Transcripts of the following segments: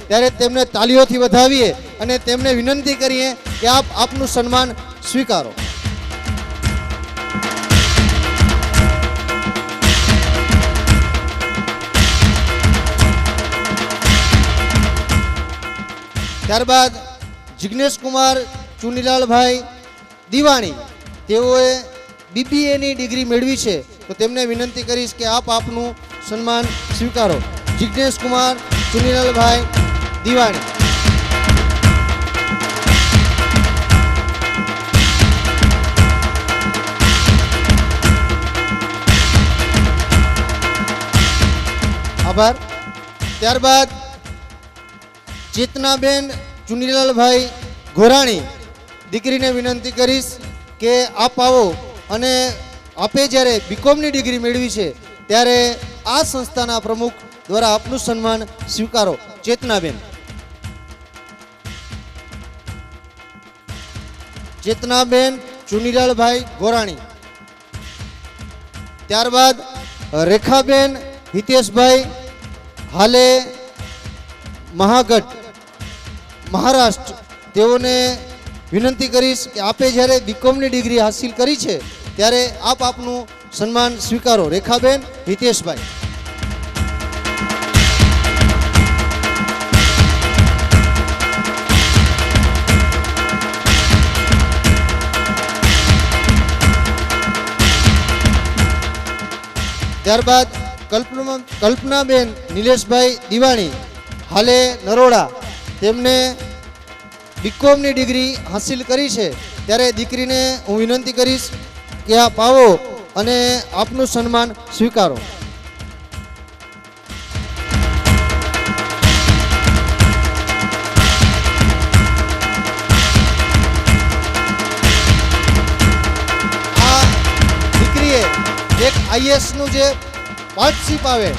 ત્યારે તેમને તાલીઓથી વધાવીએ અને તેમને વિનંતી કરીએ કે આપ આપનું સન્માન સ્વીકારો. ત્યારબાદ જિગ્નેશ કુમાર ચુનીલાલભાઈ દિવાણી, તેઓએ BBAની ડિગ્રી મેળવી છે, તો તેમને વિનંતી કરીશ કે આપ આપનું સન્માન સ્વીકારો. જિગ્નેશ કુમાર ચુનીલાલભાઈ દિવાણી. આભાર. ત્યારબાદ ચેતનાબેન ચુનીલાલભાઈ ગોરાણી, દીકરીને વિનંતી કરીશ કે આપ આવો અને આપે જ્યારે BComની ડિગ્રી મેળવી છે ત્યારે આ સંસ્થાના પ્રમુખ દ્વારા આપનું સન્માન સ્વીકારો. ચેતનાબેન. ચેતનાબેન ચુનીલાલભાઈ ગોરાણી. ત્યારબાદ રેખાબેન હિતેશભાઈ, હાલે મહાગઢ મહારાષ્ટ્ર, તેઓને વિનંતી કરીશ કે આપે જ્યારે BComની ડિગ્રી હાસિલ કરી છે ત્યારે આપ આપનું સન્માન સ્વીકારો. રેખાબેન હિતેશભાઈ. ત્યારબાદ કલ્પનાબેન નિલેશભાઈ દિવાણી, હાલે નરોડા, તેમને BComની ડિગ્રી હાસિલ કરી છે ત્યારે દીકરીને હું વિનંતી કરીશ કે આપ આવો અને આપનું સન્માન સ્વીકારો. આ દીકરીએ એક IASનું જે પાર્ટશીપ આવે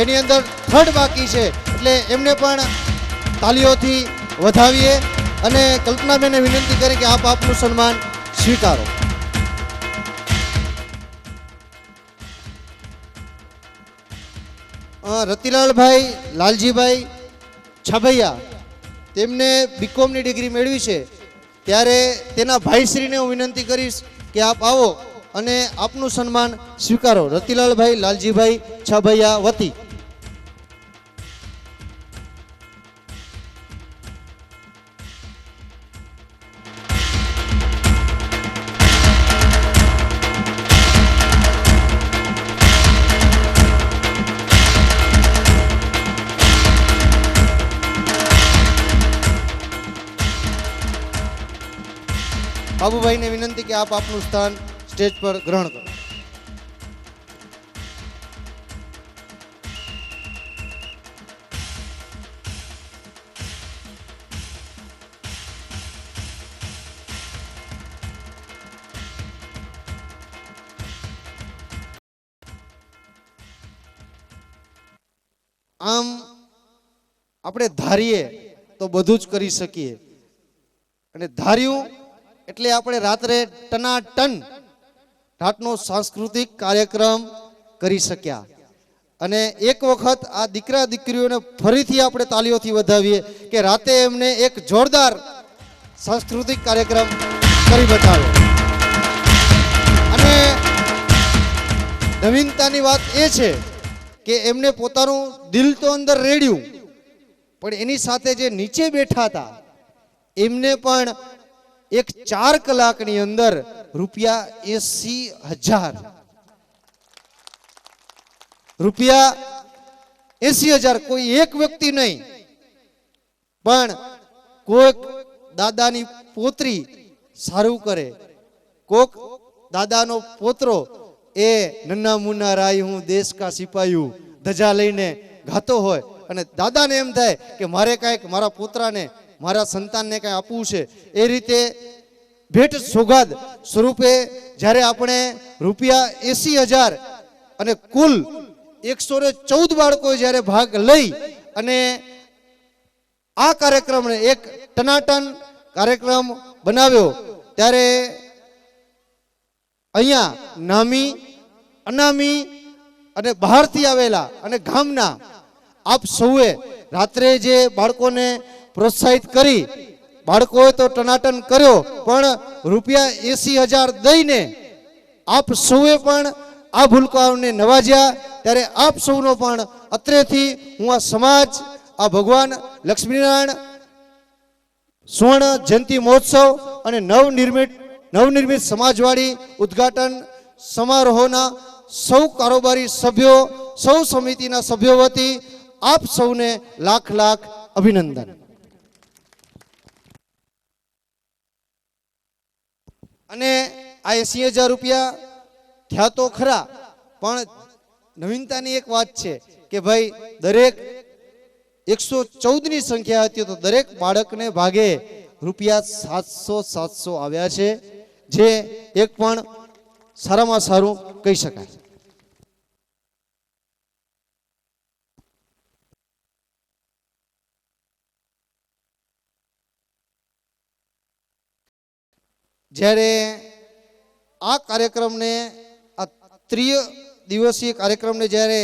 એની અંદર 3rd બાકી છે, એટલે એમને પણ તાલીઓથી વધાવીએ અને કલ્પનાબેનને વિનંતી કરી કે આપ આપનું સન્માન સ્વીકારો. રતિલાલભાઈ લાલજીભાઈ છાભૈયા, તેમને BComની ડિગ્રી મેળવી છે ત્યારે તેના ભાઈશ્રીને હું વિનંતી કરીશ કે આપ આવો અને આપનું સન્માન સ્વીકારો. રતિલાલભાઈ લાલજીભાઈ છાભૈયા વતી. બાબુભાઈને વિનંતી કે આપ આપનું સ્થાન સ્ટેજ પર ગ્રહણ કરો. આમ આપણે ધારીએ તો બધું જ કરી શકીએ, અને ધાર્યું એટલે આપણે રાત્રે ટનાટન રાતનો સાંસ્કૃતિક કાર્યક્રમ કરી શક્યા. અને એક વખત આ દીકરા દીકરીઓને ફરીથી આપણે તાલીઓથી વધાવીએ કે રાતે એમને એક જોરદાર સાંસ્કૃતિક કાર્યક્રમ કરી બતાવ્યો. અને નવીનતાની વાત એ છે કે એમને પોતાનું દિલ તો અંદર રેડ્યું, પણ એની સાથે જે નીચે બેઠા હતા એમને પણ એક 4 કલાકની અંદર રૂપિયા 80,000 કોઈ એક વ્યક્તિ નહીં, પણ કોઈક દાદાની પોતરી સારું કરે, કોક દાદાનો પોતરો એ નન્ના મુન્ના રાય હું દેશ કા સિપાહી ધજા લઈને ગાતો હોય અને દાદાને એમ થાય કે મારે કાંઈક મારા પોતરાને મારા સંતાનને કાંઈ આપવું છે, એ રીતે ભેટ સોગાદ સ્વરૂપે જ્યારે આપણે રૂપિયા 80,000 અને કુલ 114 બાળકો જ્યારે ભાગ લઈ અને આ કાર્યક્રમને એક ટનાટન કાર્યક્રમ બનાવ્યો, ત્યારે અહીંયા નામી અનામી અને બહારથી આવેલા અને ગામના આપ સૌએ રાત્રે જે બાળકોને પ્રોત્સાહિત કરી, બાળકોએ તો ટનાટન કર્યો, પણ ₹80,000 દઈને આપ સૌએ પણ આ ભૂલકાઓને નવાજ્યા. ત્યારે આપ સૌનો પણ અત્રેથી હું આ સમાજ, આ ભગવાન લક્ષ્મીનારાયણ સુવર્ણ જયંતિ મહોત્સવ અને નવનિર્મિત સમાજવાડી ઉદ્ઘાટન સમારોહના સૌ કારોબારી સભ્યો, સૌ સમિતિના સભ્યો વતી આપ સૌને લાખ લાખ અભિનંદન. અને આ ₹80,000 થયા તો ખરા, પણ નવીનતાની એક વાત છે કે ભાઈ દરેક 114ની સંખ્યા હતી તો દરેક બાળકને ભાગે ₹700 આવ્યા છે, જે એક પણ સારામાં સારું કહી શકાય. જ્યારે આ કાર્યક્રમને, આ 3 દિવસીય કાર્યક્રમને જ્યારે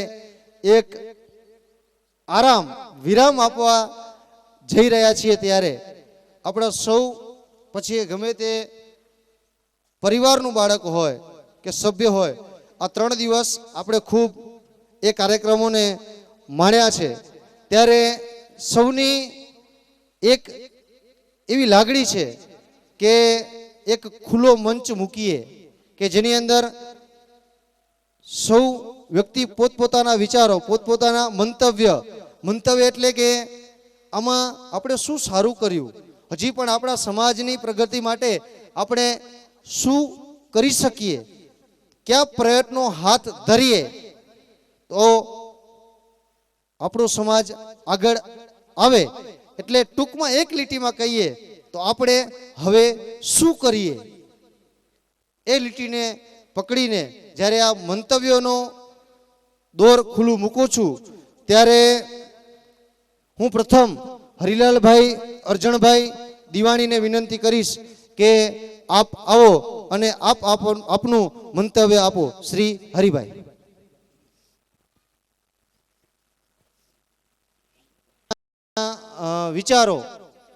એક વિરામ આપવા જઈ રહ્યા છીએ, ત્યારે આપણા સૌ, પછી ગમે તે પરિવારનું બાળક હોય કે સભ્ય હોય, આ 3 દિવસ આપણે ખૂબ એ કાર્યક્રમોને માણ્યા છે. ત્યારે સૌની એક એવી લાગણી છે કે એક ખુલ્લો મંચ મૂકીએ કે જેની અંદર સૌ વ્યક્તિ પોતપોતાના વિચારો, પોતપોતાના મંતવ્ય એટલે કે આમાં આપણે શું સારું કર્યું, હજી પણ આપણા સમાજની પ્રગતિ માટે આપણે શું કરી શકીએ, કયા પ્રયત્નો હાથ ધરીએ તો આપણો સમાજ આગળ આવે. એટલે ટૂંકમાં એક લીટીમાં કહીએ તો આપણે હવે શું કરીએ, એ લીટીને પકડીને જ્યારે આ મંતવ્યોનો દોર ખુલ્લું મૂકું છું, ત્યારે હું પ્રથમ હરિલાલભાઈ અરજણભાઈ દિવાણીને વિનંતી કરીશ કે આપ આવો અને આપનું મંતવ્ય આપો. શ્રી હરિભાઈ. વિચારો,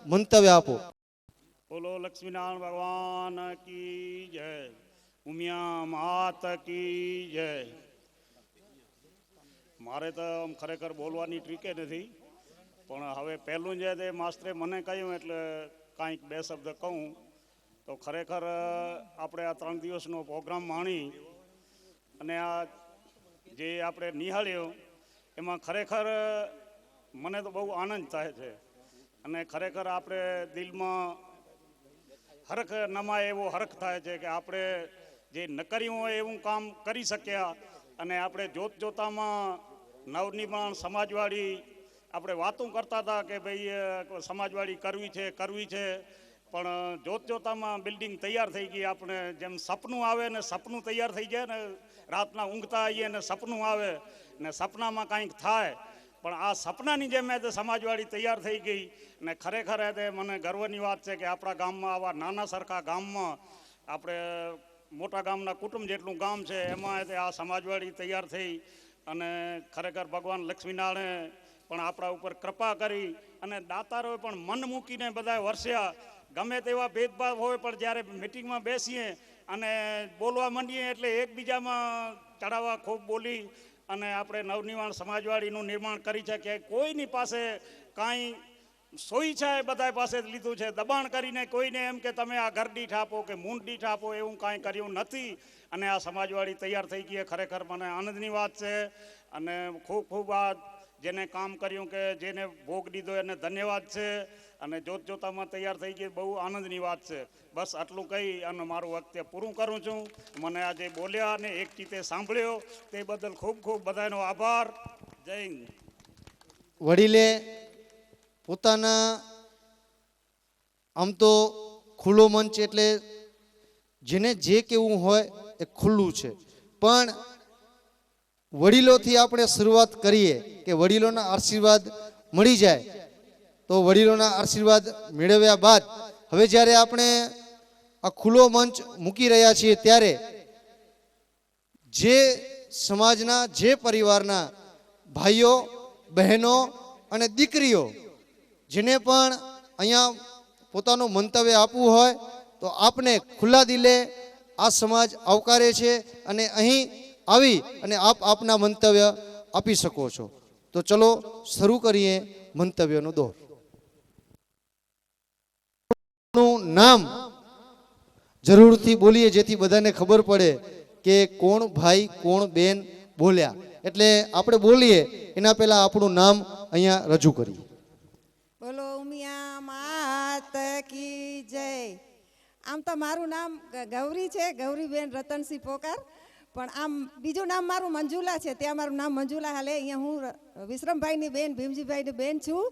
મંતવ્ય આપો. બોલો લક્ષ્મીનારાયણ ભગવાન કી જય, ઉમિયા માત કી જય. મારે તો ખરેખર બોલવાની ટ્રીકે નથી, પણ હવે પહેલું જે તે માસ્તરે મને કહ્યું એટલે કાંઈક 2 શબ્દ કહું. તો ખરેખર આપણે આ 3 દિવસનો પ્રોગ્રામ માણી અને આ જે આપણે નિહાળ્યો એમાં ખરેખર મને તો બહુ આનંદ થાય છે. અને ખરેખર આપણે દિલમાં હરખ નમાય એવો હરખ થાય છે કે આપણે જે ન કર્યું હોય એવું કામ કરી શક્યા. અને આપણે જોતામાં નવનિર્માણ સમાજવાડી આપણે વાતો કરતા હતા કે ભાઈ સમાજવાડી કરવી છે, પણ જોતામાં બિલ્ડિંગ તૈયાર થઈ ગઈ. આપણે જેમ સપનું આવે ને સપનું તૈયાર થઈ જાય ને, રાતના ઊંઘતા આવીએ ને સપનું આવે ને સપનામાં કાંઈક થાય, પણ આ સપનાની જેમ સમાજવાડી તૈયાર થઈ ગઈ. ને ખરેખર મને ગર્વની વાત છે કે આપણા ગામમાં, આવા નાના સરખા ગામમાં, આપણે મોટા ગામના કુટુંબ જેટલું ગામ છે એમાં આ સમાજવાડી તૈયાર થઈ. અને ખરેખર ભગવાન લક્ષ્મીનારાયણે પણ આપણા ઉપર કૃપા કરી અને દાતારોએ પણ મન મૂકીને બધા વરસ્યા. ગમે તેવા ભેદભાવ હોય પણ જ્યારે મિટિંગમાં બેસીએ અને બોલવા માંડીએ એટલે એકબીજામાં ચડાવવા ખૂબ બોલી અને આપણે નવનિર્માણ સમાજવાડીનું નિર્માણ કરી છે કે કોઈની પાસે કાંઈ સ્વેચ્છાએ બધા પાસે લીધું છે. દબાણ કરીને કોઈને એમ કે તમે આ ઘર દીઠ આપો કે મૂંઢ દીઠ આપો એવું કાંઈ કર્યું નથી. અને આ સમાજવાડી તૈયાર થઈ ગઈ. ખરેખર મને આનંદની વાત છે. અને ખૂબ ખૂબ આ જેને કામ કર્યું કે જેને ભોગ દીધો એને ધન્યવાદ છે. અને જોતામાં તૈયાર થઈ ગઈ, બહુ આનંદની વાત છે. બસ આટલું કહી અને મારું વખતે પૂરું કરું છું. મને આજે બોલ્યા અને એક ચીતે સાંભળ્યો તે બદલ ખૂબ ખૂબ બધાનો આભાર. જય હિન્દ. વડીલે પોતાના, આમ તો ખુલ્લો મંચ એટલે જેને જે કેવું હોય એ ખુલ્લું છે, પણ વડીલોથી આપણે શરૂઆત કરીએ કે વડીલોના આશીર્વાદ મળી જાય. તો વડીલોના આશીર્વાદ મેળવ્યા બાદ હવે જ્યારે આપણે આ ખુલ્લો મંચ મૂકી રહ્યા છીએ, ત્યારે જે સમાજના, જે પરિવારના ભાઈઓ બહેનો અને દીકરીઓ જેને પણ અહીંયા પોતાનું મંતવ્ય આપવું હોય તો આપને ખુલ્લા દિલે આ સમાજ આવકારે છે અને અહીં આવી અને આપ આપના મંતવ્ય આપી શકો છો. તો ચલો શરૂ કરીએ મંતવ્યનો દોર. નામ જરૂરથી બોલીએ જેથી બધાને ખબર પડે કે કોણ ભાઈ કોણ બેન બોલ્યા. એટલે આપણે બોલીએ એના પહેલા આપણું નામ અહીંયા રજૂ કરીએ. બોલો ઉમિયા માત કી જય. આમ તો મારું નામ ગૌરી છે, ગૌરીબેન રતનસિંહ પોકાર, પણ આમ બીજું નામ મારું મંજુલા છે. ત્યાં મારું નામ મંજુલા હાલે. અહીંયા હું વિશ્રમભાઈની બેન, ભીમજીભાઈની બેન છું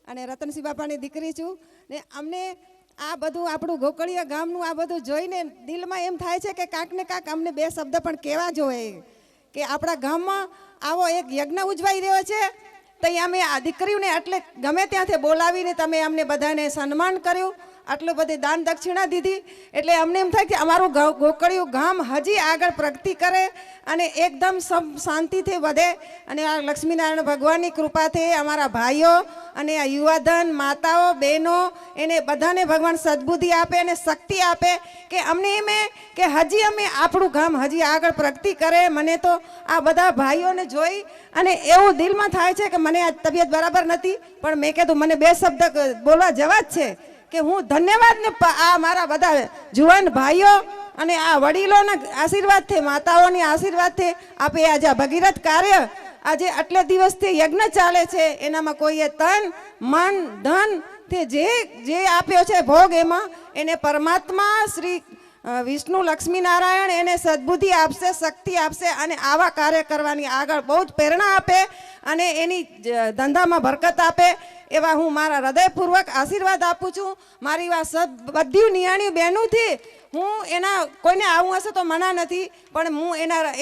અને રતનસિંહ બાપાની દીકરી છું. ને અમને આ બધું આપણું ગોકળિયા ગામનું આ બધું જોઈને દિલમાં એમ થાય છે કે કાંક ને કાંક અમને બે શબ્દ પણ કહેવા જોઈએ કે આપણા ગામમાં આવો એક યજ્ઞ ઉજવાઈ રહ્યો છે. તો અમે આ દીકરીઓને એટલે ગમે ત્યાંથી બોલાવીને તમે અમને બધાને સન્માન કર્યું, આટલું બધી દાન દક્ષિણા દીધી. એટલે અમને એમ થાય કે અમારું ગોકળિયું ગામ હજી આગળ પ્રગતિ કરે અને એકદમ શાંતિથી વધે. અને આ લક્ષ્મીનારાયણ ભગવાનની કૃપાથી અમારા ભાઈઓ અને આ યુવાધન માતાઓ બહેનો એને બધાને ભગવાન સદબુદ્ધિ આપે અને શક્તિ આપે કે અમને એમ કે હજી અમે આપણું ગામ હજી આગળ પ્રગતિ કરે. મને તો આ બધા ભાઈઓને જોઈ અને એવું દિલમાં થાય છે કે મને આ તબિયત બરાબર નથી, પણ મેં કીધું મને બે શબ્દ બોલવા જવા જ છે કે હું ધન્યવાદ ને આ મારા બધા જુવાન ભાઈઓ અને આ વડીલોના આશીર્વાદથી, માતાઓની આશીર્વાદથી આપે આજે આ ભગીરથ કાર્ય આજે આટલા દિવસથી યજ્ઞ ચાલે છે એનામાં કોઈએ તન મન ધન તે જે આપ્યો છે ભોગ એમાં એને પરમાત્મા શ્રી વિષ્ણુ લક્ષ્મીનારાયણ એને સદબુદ્ધિ આપશે, શક્તિ આપશે અને આવા કાર્ય કરવાની આગળ બહુ જ પ્રેરણા આપે અને એની ધંધામાં બરકત આપે એવા હું મારા હૃદયપૂર્વક આશીર્વાદ આપું છું. મારી બધી નિયાણી બહેનોથી હું એના કોઈને આવું હશે તો મના નથી, પણ હું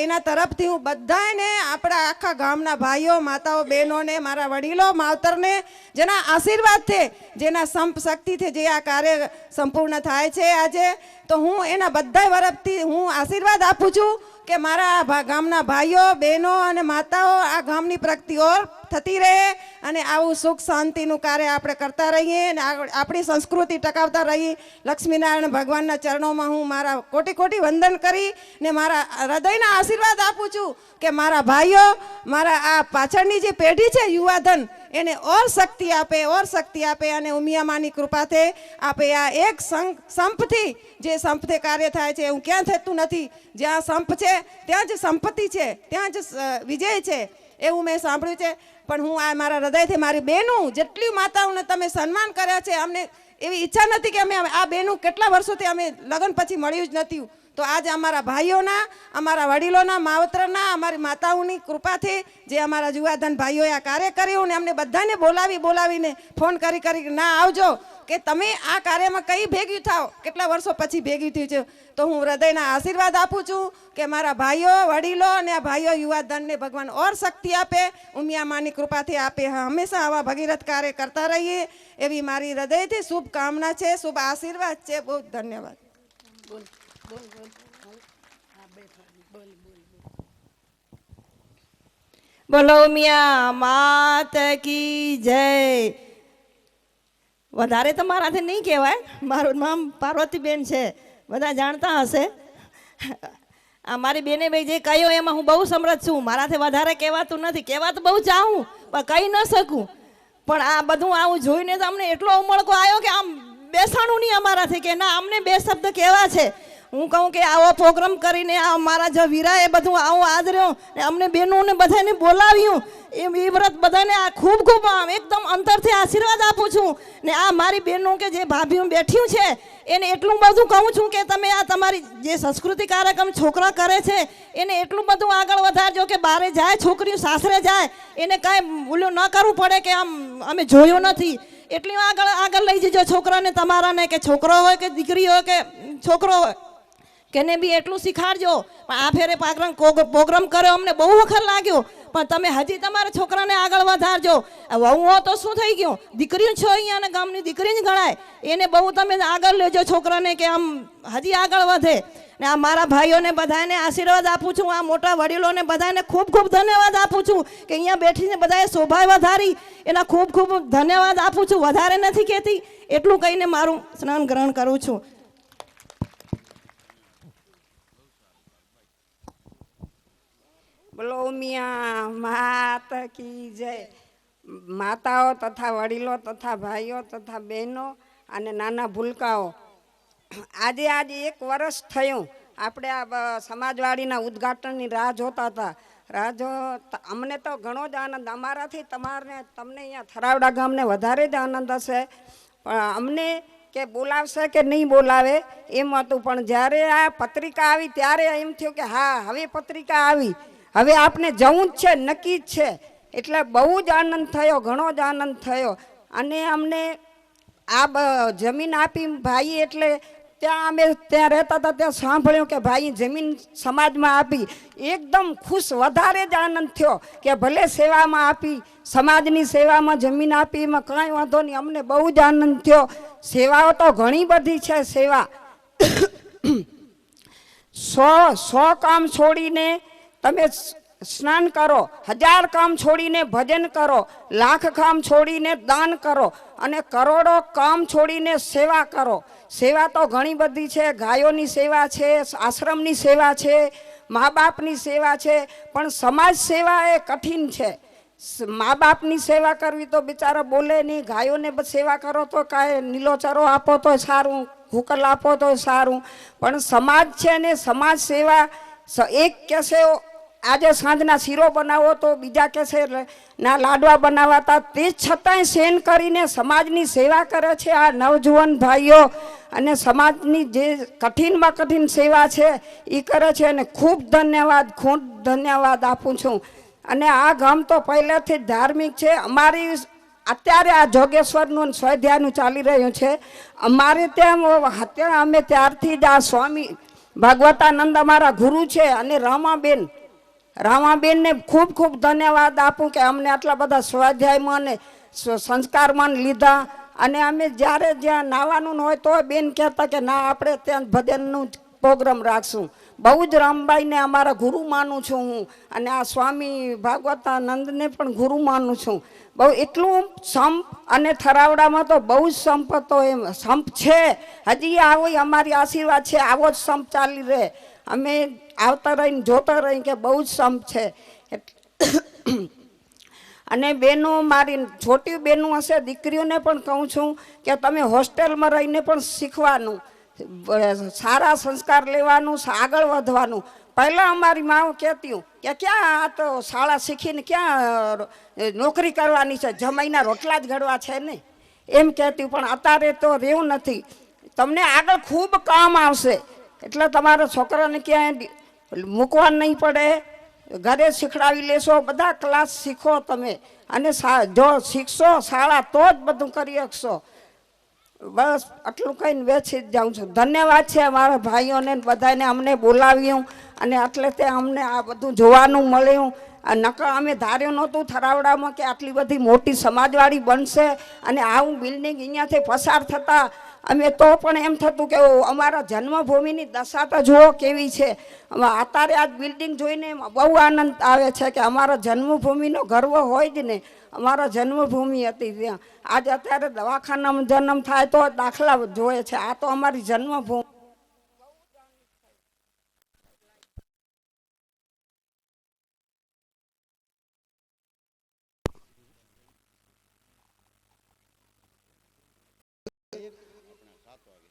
એના તરફથી હું બધાને આપણા આખા ગામના ભાઈઓ માતાઓ બહેનોને મારા વડીલો માવતરને જેના આશીર્વાદથી જેના સંપ શક્તિથી જે આ કાર્ય સંપૂર્ણ થાય છે આજે, તો હું એના બધા તરફથી હું આશીર્વાદ આપું છું કે મારા ગામના ભાઈઓ બહેનો અને માતાઓ આ ગામની પ્રગતિ ઓર થતી રહે અને આવું સુખ શાંતિનું કાર્ય આપણે કરતા રહીએ અને આપણી સંસ્કૃતિ ટકાવતા રહીએ. લક્ષ્મીનારાયણ ભગવાનના ચરણોમાં હું મારા કોટી કોટી વંદન કરી ને મારા હૃદયના આશીર્વાદ આપું છું કે મારા ભાઈઓ મારા આ પાછળની જે પેઢી છે યુવાધન એને ઓર શક્તિ આપે અને ઉમિયામાની કૃપાથી આપે આ એક સંપથી જે સંપથી કાર્ય થાય છે એવું ક્યાં થતું નથી. જ્યાં સંપ છે ત્યાં જ સંપત્તિ છે, ત્યાં જ વિજય છે એવું મેં સાંભળ્યું છે. પણ હું આ મારા હૃદયથી મારી બહેનું જેટલી માતાઓને તમે સન્માન કર્યા છે, અમને એવી ઈચ્છા નથી કે અમે આ બહેનું કેટલા વર્ષોથી અમે લગ્ન પછી મળ્યું જ નથી. તો આજે અમારા ભાઈઓના, અમારા વડીલોના, માવતરના, અમારી માતાઓની કૃપાથી જે અમારા યુવાધન ભાઈઓએ આ કાર્ય કર્યું ને અમને બધાને બોલાવીને ફોન કરી ના આવજો કે તમે આ કાર્યમાં કઈ ભેગી થાવ, કેટલા વર્ષો પછી ભેગી થયું છે. તો હું હૃદયના આશીર્વાદ આપું છું કે મારા ભાઈઓ વડીલો અને આ ભાઈઓ યુવાધનને ભગવાન ઓર શક્તિ આપે, ઉમિયામાની કૃપાથી આપે, હંમેશા આવા ભગીરથ કાર્ય કરતા રહીએ એવી મારી હૃદયથી શુભકામના છે, શુભ આશીર્વાદ છે. બહુ ધન્યવાદ. બોલો ઉમિયા માત કી જય. વધારે તો મારાથી નહીં કહેવાય, મારું નામ પાર્વતીબેન છે, બધા જાણતા હશે. આ મારી બેને ભાઈ જે કહ્યું એમાં હું બહુ સમૃદ્ધ છું, મારાથી વધારે કહેવાતું નથી. કહેવા તો બહુ ચાહું પણ કહી ન શકું. પણ આ બધું આવું જોઈને તો અમને એટલો ઉમળકો આવ્યો કે આમ બેસાણું નહીં અમારાથી કે ના અમને બે શબ્દ કહેવા છે. હું કહું કે આવો પ્રોગ્રામ કરીને આ મારા જે વીરાએ બધું આવો આદર્યો ને અમને બહેનોને બધાને બોલાવ્યું એ વ્રત બધાને આ ખૂબ ખૂબ આમ એકદમ અંતરથી આશીર્વાદ આપું છું. ને આ મારી બહેનો કે જે ભાભીઓ બેઠ્યું છે એને એટલું બધું કહું છું કે તમે આ તમારી જે સંસ્કૃતિ કાર્યક્રમ છોકરા કરે છે એને એટલું બધું આગળ વધારજો કે બારે જાય છોકરીઓ સાસરે જાય એને કાંઈ ઓલું ન કરવું પડે કે આમ અમે જોયો નથી. એટલી આગળ લઈ જજો છોકરાને તમારાને, કે છોકરો હોય કે દીકરી હોય કે છોકરો હોય કેને બી એટલું શીખાડજો. પણ આ ફેરે પ્રોગ્રામ કર્યો અમને બહુ વખત લાગ્યો, પણ તમે હજી તમારા છોકરાને આગળ વધારજો. વહુ હો તો શું થઈ ગયું, દીકરીઓ છો અહીંયાના ગામની દીકરી જ ગણાય, એને બહુ તમે આગળ લેજો છોકરાને કે આમ હજી આગળ વધે. ને આ મારા ભાઈઓને બધાને આશીર્વાદ આપું છું, આ મોટા વડીલોને બધાને ખૂબ ખૂબ ધન્યવાદ આપું છું કે અહીંયા બેઠીને બધાએ શોભા વધારી, એના ખૂબ ખૂબ ધન્યવાદ આપું છું. વધારે નથી કહેતી, એટલું કહીને મારું સ્નાન ગ્રહણ કરું છું. બોલો ઉમિયા માત કી જય. માતાઓ તથા વડીલો તથા ભાઈઓ તથા બહેનો અને નાના ભૂલકાઓ, આજે 1 વર્ષ થયું આપણે આ સમાજવાડીના ઉદ્ઘાટનની રાહ જોતા હતા. અમને તો ઘણો જ આનંદ, અમારાથી તમને અહીંયા થરાવડા ગામને વધારે જ આનંદ હશે. પણ અમને કે બોલાવશે કે નહીં બોલાવે એમ હતું, પણ જ્યારે આ પત્રિકા આવી ત્યારે એમ થયું કે હા હવે પત્રિકા આવી, હવે આપણે જવું જ છે, નક્કી જ છે. એટલે બહુ જ આનંદ થયો, ઘણો જ આનંદ થયો. અને અમને આ જમીન આપી ભાઈ, એટલે ત્યાં રહેતા હતા ત્યાં સાંભળ્યું કે ભાઈ જમીન સમાજમાં આપી, એકદમ ખુશ, વધારે જ આનંદ થયો કે ભલે સેવામાં આપી, સમાજની સેવામાં જમીન આપી, એમાં કાંઈ વાંધો નહીં. અમને બહુ જ આનંદ થયો. સેવાઓ તો ઘણી બધી છે. સેવા 100 કામ છોડીને તમે સ્નાન કરો, 1000 કામ છોડીને ભજન કરો, 1,00,000 કામ છોડીને દાન કરો, અને કરોડો કામ છોડીને સેવા કરો. સેવા તો ઘણી બધી છે. ગાયોની સેવા છે, આશ્રમની સેવા છે, મા બાપની સેવા છે, પણ સમાજ સેવા એ કઠિન છે. મા બાપની સેવા કરવી તો બિચારા બોલે નહીં, ગાયોને સેવા કરો તો કાંઈ નીલો ચરો આપો તો સારું, હુકલ આપો તો સારું, પણ સમાજ છે ને સમાજ સેવા. એક કહેશે આજે સાંજના શીરો બનાવો તો બીજા કહેશે ના લાડવા બનાવાતા, તે છતાંય સહન કરીને સમાજની સેવા કરે છે આ નવજુવાન ભાઈઓ. અને સમાજની જે કઠિનમાં કઠિન સેવા છે એ કરે છે, અને ખૂબ ધન્યવાદ આપું છું. અને આ ગામ તો પહેલેથી જ ધાર્મિક છે. અમારી અત્યારે આ જોગેશ્વરનું સ્વાધ્યાયનું ચાલી રહ્યું છે. અમારે ત્યાં અમે ત્યારથી જ આ સ્વામી ભાગવતાનંદ અમારા ગુરુ છે. અને રામાબેનને ખૂબ ખૂબ ધન્યવાદ આપું કે અમને આટલા બધા સ્વાધ્યાયમાં અને સંસ્કારમાં લીધા. અને અમે જ્યારે જ્યાં નાવાનું હોય તો બેન કહેતા કે ના આપણે ત્યાં ભજનનું પ્રોગ્રામ રાખશું. બહુ જ રામબાઈને અમારા ગુરુ માનું છું હું, અને આ સ્વામી ભાગવતાનંદને પણ ગુરુ માનું છું. બહુ એટલું સંપ, અને થરાવડામાં તો બહુ જ સંપ હતો, એમ સંપ છે હજી. આવો અમારી આશીર્વાદ છે, આવો જ સંપ ચાલી રહે. અમે આવતા રહીને જોતા રહી કે બહુ જ સંપ છે. અને બહેનો, મારી છોટી બહેનો હશે, દીકરીઓને પણ કહું છું કે તમે હોસ્ટેલમાં રહીને પણ શીખવાનું, સારા સંસ્કાર લેવાનું, આગળ વધવાનું. પહેલાં અમારી માઓ કહેતી કે ક્યાં આ તો શાળા શીખીને ક્યાં નોકરી કરવાની છે, જમાઈના રોટલા જ ઘડવા છે ને, એમ કહેતી. પણ અત્યારે તો રહેવું નથી. તમને આગળ ખૂબ કામ આવશે. એટલે તમારા છોકરાને ક્યાંય મૂકવા નહીં પડે, ઘરે શીખડાવી લેશો, બધા ક્લાસ શીખો તમે. અને જો શીખશો શાળા તો જ બધું કરી શકશો. બસ આટલું કહીને વેચી જ જાઉં છું. ધન્યવાદ છે અમારા ભાઈઓને બધાને, અમને બોલાવ્યું અને એટલે તે અમને આ બધું જોવાનું મળ્યું. નકર અમે ધાર્યું નહોતું થરાવડામાં કે આટલી બધી મોટી સમાજવાડી બનશે અને આવું બિલ્ડિંગ અહીંયાથી પસાર થતા. અમે તો પણ એમ થતું કે અમારા જન્મભૂમિની દશા તો જુઓ કેવી છે. અત્યારે આ બિલ્ડિંગ જોઈને બહુ આનંદ આવે છે કે અમારા જન્મભૂમિનો ગર્વ હોય જ ને. અમારા જન્મભૂમિ હતી ત્યાં. આજે અત્યારે દવાખાનામાં જન્મ થાય તો દાખલા જોઈએ છે, આ તો અમારી જન્મભૂમિ.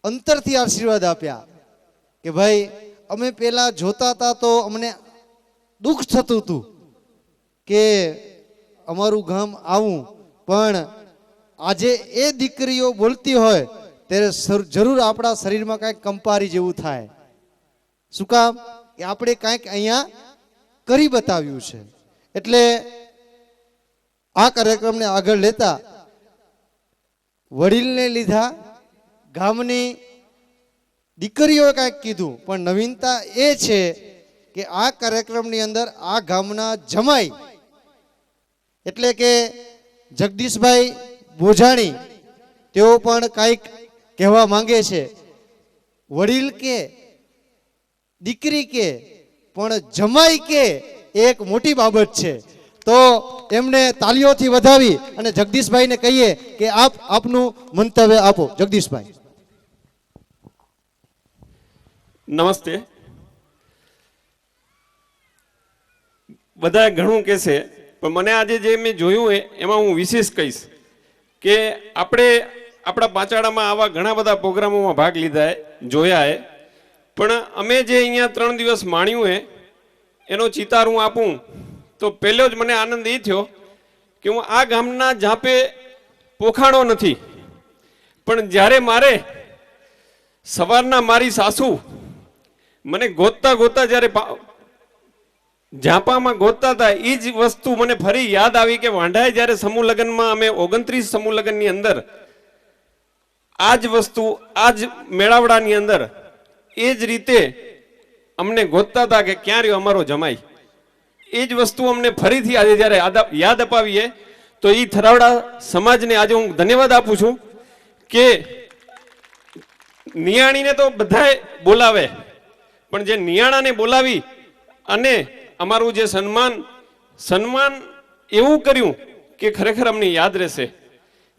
અંતરથી આશીર્વાદ આપ્યા કે ભાઈ અમે પેલા જોતા હતા તો અમને દુઃખ થતું હતું કે અમારું ગામ આવું, પણ આજે એ દીકરીઓ બોલતી હોય ત્યારે જરૂર આપણા શરીરમાં કાંઈક કંપારી જેવું થાય. શું કામ કે આપણે કાંઈક અહીંયા કરી બતાવ્યું છે. એટલે આ કાર્યક્રમને આગળ લેતા વડીલને લીધા, ગામની દીકરીઓએ કાંઈક કીધું, પણ નવીનતા એ છે કે આ કાર્યક્રમની અંદર આ ગામના જમાઈ એટલે કે જગદીશભાઈ બોજાણી તેઓ પણ કાંઈક કહેવા માંગે છે. વડીલ કે દીકરી કે પણ જમાઈ કે એક મોટી બાબત છે. તો એમને તાલીઓથી વધાવી અને જગદીશભાઈને કહીએ કે આપનું મંતવ્ય આપો. જગદીશભાઈ. નમસ્તે. બધા ઘણું કહેશે, પણ મને આજે જે મેં જોયું એમાં હું વિશેષ કહીશ કે આપણે આપણા પાંચાળામાં આવા ઘણા બધા પ્રોગ્રામોમાં ભાગ લીધા જોયા પણ અમે જે અહીંયા 3 દિવસ માણ્યું એનો ચિતાર હું આપું તો પહેલો જ મને આનંદ એ થયો કે હું આ ગામના જાપે પોખાણો નથી, પણ જ્યારે મારે સવારના મારી સાસુ મને ગોતતા ગોતતા જ્યારે ઝાંપામાં ગોતતા હતા એ જ વસ્તુ મને ફરી યાદ આવી કે વાંઢાએ જ્યારે સમૂહ લગ્નમાં અમે 29 સમૂહ લગ્નની અંદર આ જ વસ્તુ આ જ મેળાવડાની અંદર એ જ રીતે અમને ગોતતા હતા કે ક્યાં રહ્યો અમારો જમાઈ. એ જ વસ્તુ અમને ફરીથી આજે જ્યારે યાદ અપાવીએ તો એ થરાવડા સમાજને આજે હું ધન્યવાદ આપું છું કે નિયાણીને તો બધાએ બોલાવે, પણ જે નિયાણાને બોલાવી અને અમારું જે સન્માન એવું કર્યું કે ખરેખર અમને યાદ રહેશે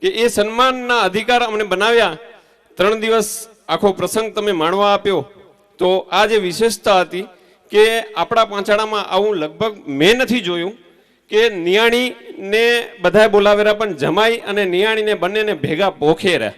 કે એ સન્માનના અધિકાર અમને બનાવ્યા. 3 દિવસ આખો પ્રસંગ તમે માણવા આપ્યો તો આ જે વિશેષતા હતી કે આપણા પાંચાળામાં આવું લગભગ મેં નથી જોયું કે નિયાણીને બધાએ બોલાવેલા પણ જમાઈ અને નિયાણીને બંનેને ભેગા પોખે રહ્યા.